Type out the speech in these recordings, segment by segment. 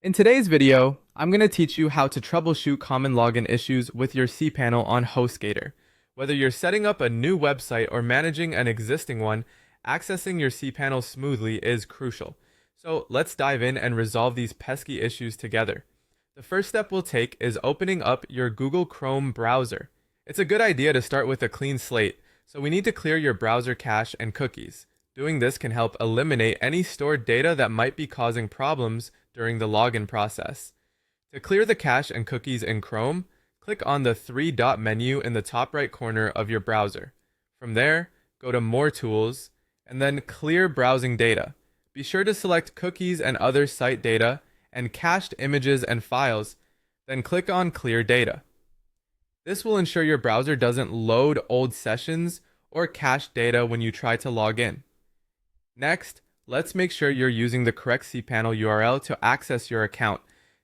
In today's video, I'm going to teach you how to troubleshoot common login issues with your cPanel on HostGator. Whether you're setting up a new website or managing an existing one, accessing your cPanel smoothly is crucial. So let's dive in and resolve these pesky issues together. The first step we'll take is opening up your Google Chrome browser. It's a good idea to start with a clean slate, so we need to clear your browser cache and cookies. Doing this can help eliminate any stored data that might be causing problems during the login process. To clear the cache and cookies in Chrome, click on the three-dot menu in the top right corner of your browser. From there, go to More Tools, and then Clear Browsing Data. Be sure to select Cookies and Other Site Data and Cached Images and Files, then click on Clear Data. This will ensure your browser doesn't load old sessions or cached data when you try to log in. Next, let's make sure you're using the correct cPanel URL to access your account.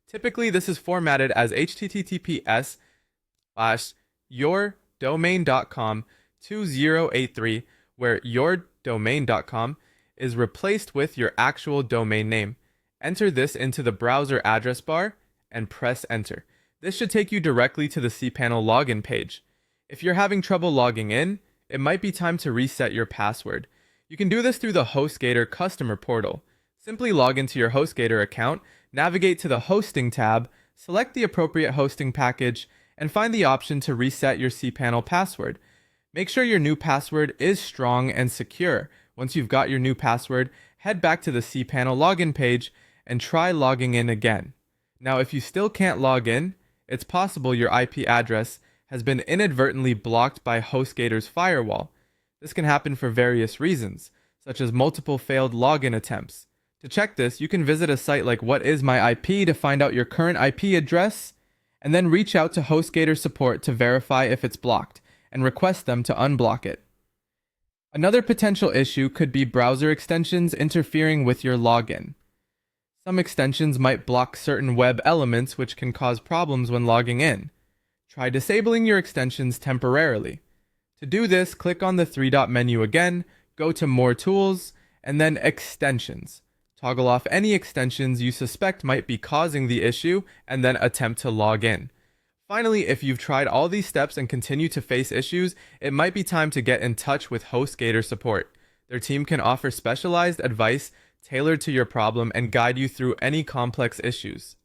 Typically, this is formatted as https://yourdomain.com2083, where yourdomain.com is replaced with your actual domain name. Enter this into the browser address bar and press enter. This should take you directly to the cPanel login page. If you're having trouble logging in, it might be time to reset your password. You can do this through the HostGator customer portal. Simply log into your HostGator account, navigate to the Hosting tab, select the appropriate hosting package, and find the option to reset your cPanel password. Make sure your new password is strong and secure. Once you've got your new password, head back to the cPanel login page and try logging in again. Now, if you still can't log in, it's possible your IP address has been inadvertently blocked by HostGator's firewall. This can happen for various reasons, such as multiple failed login attempts. To check this, you can visit a site like What Is My IP to find out your current IP address, and then reach out to HostGator support to verify if it's blocked, and request them to unblock it. Another potential issue could be browser extensions interfering with your login. Some extensions might block certain web elements, which can cause problems when logging in. Try disabling your extensions temporarily. To do this, click on the three-dot menu again, go to More Tools, and then Extensions. Toggle off any extensions you suspect might be causing the issue, and then attempt to log in. Finally, if you've tried all these steps and continue to face issues, it might be time to get in touch with HostGator support. Their team can offer specialized advice tailored to your problem and guide you through any complex issues.